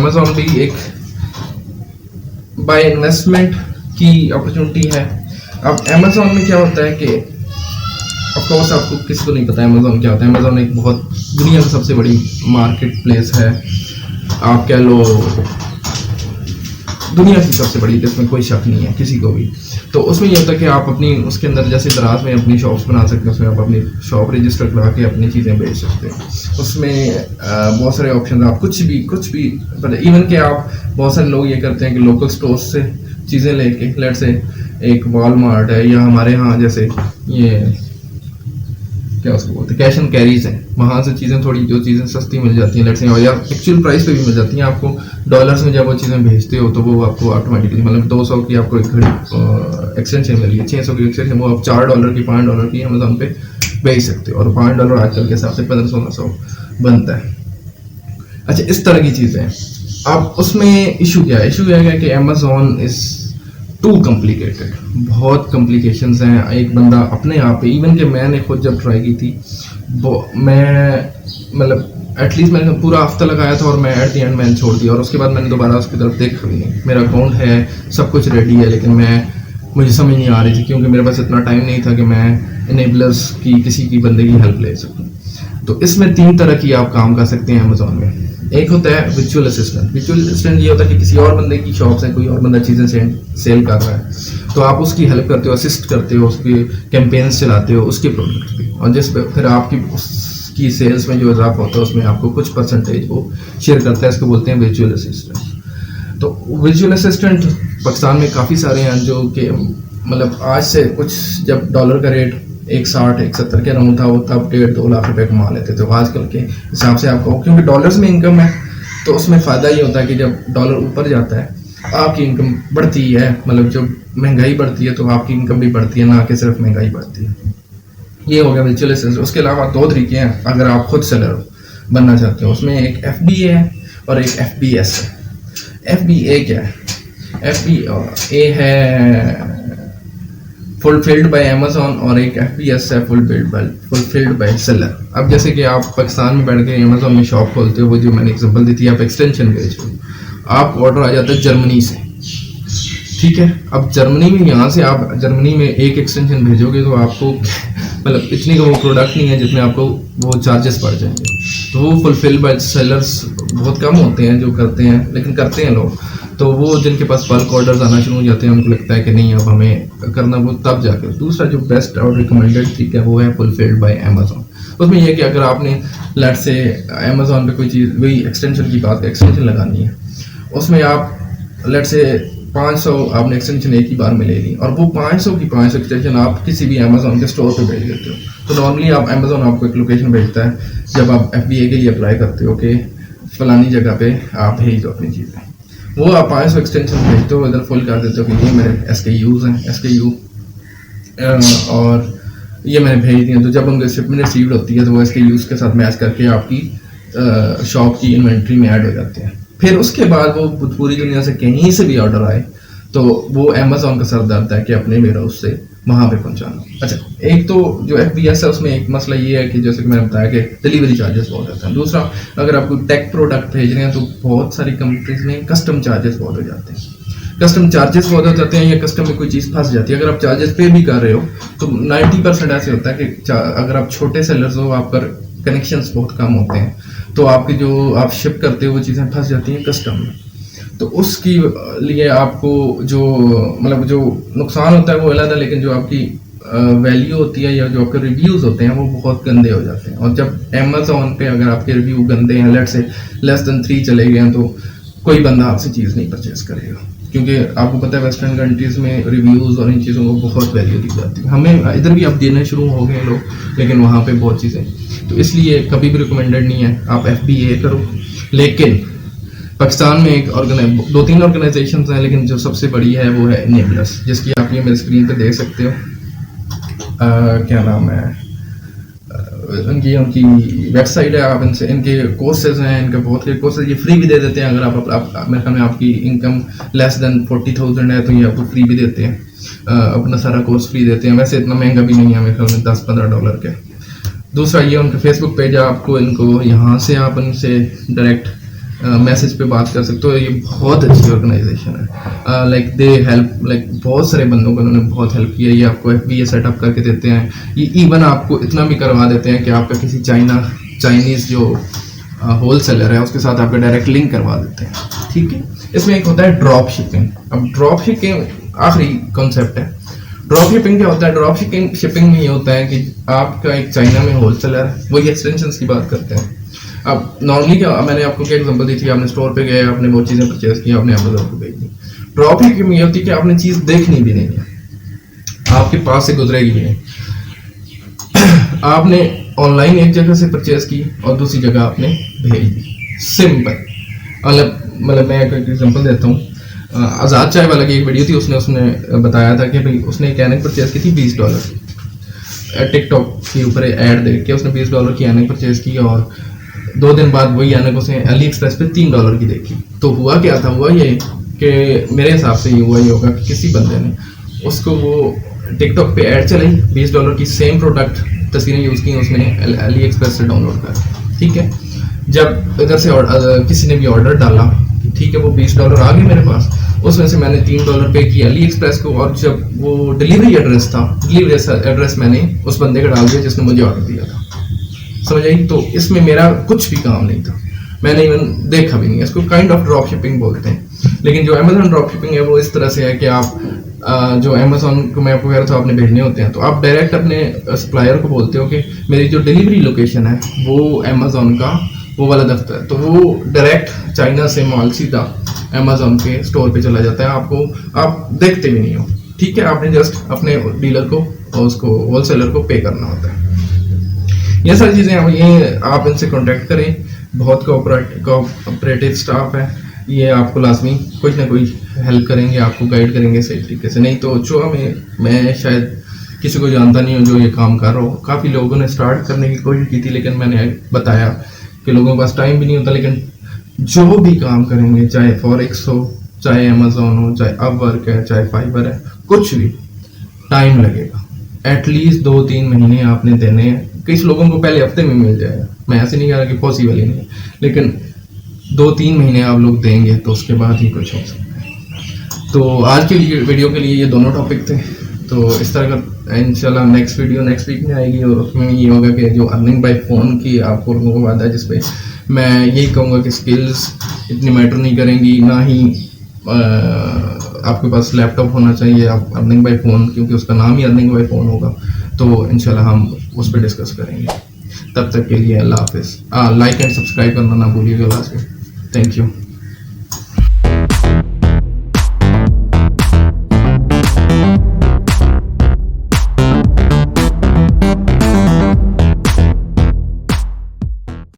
Amazon भी एक by investment की अपॉर्चुनिटी है। अब अमेजोन में क्या होता है कि ऑफकोर्स आपको किसी को नहीं पता अमेजोन क्या होता है। अमेजोन एक बहुत दुनिया की सबसे बड़ी मार्केट प्लेस है, आप कह लो दुनिया की सबसे बड़ी, जिसमें कोई शक नहीं है किसी को भी। तो उसमें ये होता है कि आप अपनी उसके अंदर जैसे दराज में अपनी शॉप्स बना सकते हैं, उसमें आप अपनी शॉप रजिस्टर करा के अपनी चीज़ें बेच सकते हैं। उसमें बहुत सारे ऑप्शन, आप कुछ भी इवन कि आप बहुत सारे लोग ये करते हैं कि लोकल स्टोर से चीज़ें लेके, लेट से एक वॉलमार्ट है या हमारे यहाँ जैसे ये क्या उसको बोलते हैं कैश एंड कैरीज है, वहाँ से चीज़ें थोड़ी जो चीज़ें सस्ती मिल जाती हैं, लेट से या एक्चुअल प्राइस पे भी मिल जाती हैं। आपको डॉलर्स में जब वो चीज़ें भेजते हो तो वो आपको ऑटोमेटिकली मतलब 200 की आपको एक घड़ी एक्सटेंशन मिली है, 600 की एक्सटेंशन, वो आप $4 की $5 की अमेजोन पे भेज सकते हो, और $5 आजकल के हिसाब से 1500 बनता है। अच्छा, इस तरह की चीज़ें हैं। अब उसमें इशू क्या है कि अमेजोन इज़ टू कॉम्प्लिकेटेड, बहुत कॉम्प्लिकेशंस हैं। एक बंदा अपने आप पे, इवन कि मैंने खुद जब ट्राई की थी मैं मतलब एटलीस्ट मैंने पूरा हफ्ता लगाया था और मैं एट द एंड मैंने छोड़ दिया, और उसके बाद मैंने दोबारा उसकी तरफ देखा भी नहीं। मेरा अकाउंट है, सब कुछ रेडी है, लेकिन मुझे समझ नहीं आ रही थी क्योंकि मेरे पास इतना टाइम नहीं था कि मैं इनेबलर्स की किसी की बंदे की हेल्प ले सकूं। तो इसमें 3 तरह की आप काम कर सकते हैं अमेजोन में। एक होता है विजुअल असिस्टेंट। विजुअल असिस्टेंट ये होता है कि किसी और बंदे की शॉप से कोई और बंदा चीज़ें सेल कर रहा है, तो आप उसकी हेल्प करते हो, असिस्ट करते हो, उसके कैंपेन्स चलाते हो उसके प्रोडक्ट पे, और जिस पे फिर आपकी उसकी सेल्स में जो इजाफा होता है उसमें आपको कुछ परसेंटेज वो शेयर करता है। इसको बोलते हैं विजुअल असिस्टेंट। तो विजुअल असिस्टेंट पाकिस्तान में काफ़ी सारे हैं जो कि मतलब आज से कुछ जब डॉलर का रेट 160-170 के अराउंड था, वो तब 1.5-2 लाख रुपए कमा लेते थे। आजकल के हिसाब से आपको, क्योंकि डॉलर्स में इनकम है, तो उसमें फ़ायदा ये होता है कि जब डॉलर ऊपर जाता है आपकी इनकम बढ़ती है, मतलब जब महंगाई बढ़ती है तो आपकी इनकम भी बढ़ती है, ना कि सिर्फ महंगाई बढ़ती है। ये हो गया विजुअल असिस्टेंट। उसके अलावा 2 तरीके हैं अगर आप खुद सेलर बनना चाहते हो। उसमें एक FBA है और एक FBS है। FBA क्या है? FBA है फुलफिल्ड बाय अमेजोन, और एक FBS है फुलफिल्ड बाय सेलर। अब जैसे कि आप पाकिस्तान में बैठ के अमेजोन में शॉप खोलते हो, वो जो मैंने एग्जांपल दी थी, आप एक्सटेंशन भेज रहे हो, आपको ऑर्डर आ जाता है जर्मनी से, ठीक है। अब जर्मनी में, यहाँ से आप जर्मनी में एक एक्सटेंशन भेजोगे तो आपको मतलब इतनी का वो प्रोडक्ट नहीं है जितने आपको वो चार्जेस पड़ जाएंगे। तो वो फुलफिल बाय सेलर्स बहुत कम होते हैं जो करते हैं, लेकिन करते हैं लोग। तो वो जिनके पास बल्क ऑर्डर्स आना शुरू हो जाते हैं, उनको लगता है कि नहीं अब हमें करना, वो तब जाकर। दूसरा जो बेस्ट और रिकमेंडेड तरीका है वो है फुलफिल्ड बाय अमेजोन। उसमें यह कि अगर आपने लेट से अमेजोन पे कोई चीज़, वही एक्सटेंशन की बात है, एक्सटेंशन लगानी है, उसमें आप लेट से 500 आपने एक्सटेंशन एक ही बार में ले ली, और वो 500 की 500 एक्सटेंशन आप किसी भी अमेजोन के स्टोर पे भेज देते हो। तो नॉर्मली आप अमेजोन आपको एक लोकेशन भेजता है जब आप FBA के लिए अप्लाई करते हो कि फलानी जगह पे आप भेज दो अपनी चीज़ें, वो आप 500 एक्सटेंशन भेजते हो, इधर फुल कर देते हो कि ये मेरे SKUs हैं, SKU और ये मैंने भेज दिया। तो जब उनके शिपमेंट रिसीव्ड होती है तो वो SKUs के साथ मैच करके आपकी शॉप की इन्वेंट्री में ऐड हो जाते हैं। फिर उसके बाद वो पूरी दुनिया से कहीं से भी ऑर्डर आए तो वो अमेजोन का सरदर्द है कि अपने वेयर हाउस से वहाँ पे पहुँचाना। अच्छा, एक तो जो FBS है उसमें एक मसला ये है कि जैसे कि मैंने बताया कि डिलीवरी चार्जेस बहुत होते हैं। दूसरा, अगर आप कोई टेक प्रोडक्ट भेज रहे हैं तो बहुत सारी कंपनीज में कस्टम चार्जेस बहुत हो जाते हैं। कस्टम चार्जेस बहुत हो जाते हैं या कस्टम में कोई चीज़ फंस जाती है। अगर आप चार्जेस पे भी कर रहे हो तो 90% ऐसे होता है कि अगर आप छोटे सेलर्स हो, आप पर कनेक्शंस बहुत कम होते हैं, तो आपकी जो आप शिप करते हो वो चीज़ें फंस जाती हैं कस्टम में। तो उसकी लिए आपको जो मतलब जो नुकसान होता है वो अलग है, लेकिन जो आपकी वैल्यू होती है या जो आपके रिव्यूज़ होते हैं वो बहुत गंदे हो जाते हैं। और जब अमेजोन पे अगर आपके रिव्यू गंदे हैं, लेट से लेस देन 3 चले गए हैं, तो कोई बंदा आपसे चीज़ नहीं परचेज करेगा, क्योंकि आपको पता है वेस्टर्न कंट्रीज़ में रिव्यूज़ और इन चीज़ों को बहुत वैल्यू दी जाती है। हमें इधर भी अब देने शुरू हो गए लोग, लेकिन वहाँ पे बहुत चीज़ें, तो इसलिए कभी भी रिकमेंडेड नहीं है आप FBA करो। लेकिन पाकिस्तान में एक 2-3 ऑर्गेनाइजेशन हैं, लेकिन जो सबसे बड़ी है वो है इनेबलर्स, जिसकी आप ये मेरे स्क्रीन पे देख सकते हो। क्या नाम है उनकी वेबसाइट है, आप इनसे इनके कोर्सेज हैं, इनके बहुत के कोर्सेज ये फ्री भी दे देते हैं। अगर आप मेरे ख्याल में आपकी इनकम लेस देन 40,000 है तो ये आपको फ्री भी देते हैं, अपना सारा कोर्स फ्री देते हैं। वैसे इतना महंगा भी नहीं है, मेरे ख्याल में $10-15 के। दूसरा ये उनके फेसबुक पेज है, आपको इनको यहाँ से आप इनसे डायरेक्ट मैसेज पे बात कर सकते हो। ये बहुत अच्छी ऑर्गेनाइजेशन है। लाइक दे हेल्प, लाइक बहुत सारे बंदों को उन्होंने बहुत हेल्प किया। ये आपको FBA सेटअप करके देते हैं। ये इवन आपको इतना भी करवा देते हैं कि आपका किसी चाइनीज़ जो होल सेलर है उसके साथ आपका डायरेक्ट लिंक करवा देते हैं, ठीक है। इसमें एक होता है ड्रॉप शिपिंग। अब ड्रॉप शिपिंग आखिरी कॉन्सेप्ट है। ड्रॉप शिपिंग क्या होता है? ड्रॉप शिपिंग में ये होता है कि आपका एक चाइना में होल सेलर है, वही एक्सटेंशन की बात करते हैं। अब नॉर्मली क्या, मैंने आपको क्या एग्जांपल दी थी, आपने स्टोर पे गए, आपने वो चीज़ें परचेज की, आपने अमेज़न पे भेज दी। ड्रॉप शिपिंग ये होती है कि आपने चीज़ देखनी भी नहीं है, आपके पास से गुजरेगी नहीं। आपने ऑनलाइन एक जगह से परचेज की और दूसरी जगह आपने भेज दी, सिंपल। मतलब मैं एक एग्जांपल देता हूँ। आज़ाद चाय वाला की एक वीडियो थी, उसने बताया था कि भाई उसने एक एनक परचेज की थी $20 की। टिकटॉक के ऊपर ऐड देख के उसने $20 की एनक परचेज की और 2 दिन बाद वही एनक उसने अली एक्सप्रेस पे $3 की देखी। तो हुआ क्या था? हुआ ये कि मेरे हिसाब से ये हुआ ये होगा कि किसी बंदे ने उसको वो टिकटॉक पे ऐड चलाई, $20 की सेम प्रोडक्ट तस्वीरें यूज़ की उसने अली एक्सप्रेस से डाउनलोड कर, ठीक है। जब इधर से किसी ने भी ऑर्डर डाला, ठीक है, वो $20 आ गए मेरे पास, उसमें से मैंने $3 पे किया अली एक्सप्रेस को, और जब वो डिलीवरी एड्रेस था, डिलीवरी एड्रेस मैंने उस बंदे का डाल दिया जिसने मुझे ऑर्डर दिया था, समझ आई। तो इसमें मेरा कुछ भी काम नहीं था, मैंने इवन देखा भी नहीं। इसको काइंड ऑफ ड्रॉप शिपिंग बोलते हैं। लेकिन जो अमेजोन ड्रॉप शिपिंग है वो इस तरह से है कि आप जो अमेजोन को मैं आपको कह रहा था आपने भेजने होते हैं, तो आप डायरेक्ट अपने सप्लायर को बोलते हो कि मेरी जो डिलीवरी लोकेशन है वो अमेजोन का वो वाला दफ्तर है, तो वो डायरेक्ट चाइना से माल सीधा अमेजोन के स्टोर पे चला जाता है, आपको आप देखते भी नहीं हो, ठीक है। आपने जस्ट अपने डीलर को और उसको होलसेलर को पे करना होता है। ये सारी चीज़ें ये आप इनसे कॉन्टेक्ट करें। बहुत कोऑपरेटिव स्टाफ है, ये आपको लाजमी कुछ ना कोई हेल्प करेंगे, आपको गाइड करेंगे सही तरीके से। नहीं तो जो मैं शायद किसी को जानता नहीं हूँ जो ये काम कर रहा हो। काफ़ी लोगों ने स्टार्ट करने की कोशिश की थी, लेकिन मैंने बताया कि लोगों के पास टाइम भी नहीं होता। लेकिन जो भी काम करेंगे, चाहे फॉरेक्स हो, चाहे अमेजोन हो, चाहे अपवर्क है, चाहे फाइबर है, कुछ भी टाइम लगेगा। एटलीस्ट 2-3 महीने आपने देने हैं। किस लोगों को पहले हफ्ते में मिल जाएगा, मैं ऐसे नहीं कह रहा कि पॉसिबल ही नहीं है, लेकिन 2-3 महीने आप लोग देंगे तो उसके बाद ही कुछ हो सकता है। तो आज के लिए वीडियो के लिए ये दोनों टॉपिक थे। तो इस तरह का इंशाल्लाह नेक्स्ट वीडियो नेक्स्ट वीक में आएगी, और उसमें ये होगा कि जो अर्निंग बाय फ़ोन की आपको लोगों को वादा है, जिसपे मैं यही कहूँगा कि स्किल्स इतनी मैटर नहीं करेंगी, ना ही आपके पास लैपटॉप होना चाहिए, आप अर्निंग बाय फ़ोन, क्योंकि उसका नाम ही अर्निंग बाय फ़ोन होगा। तो इंशाल्लाह हम उस पर डिस्कस करेंगे। तब तक के लिए अल्लाह हाफिज़। लाइक एंड सब्सक्राइब करना ना भूलिएगा लास्ट में। Thank you.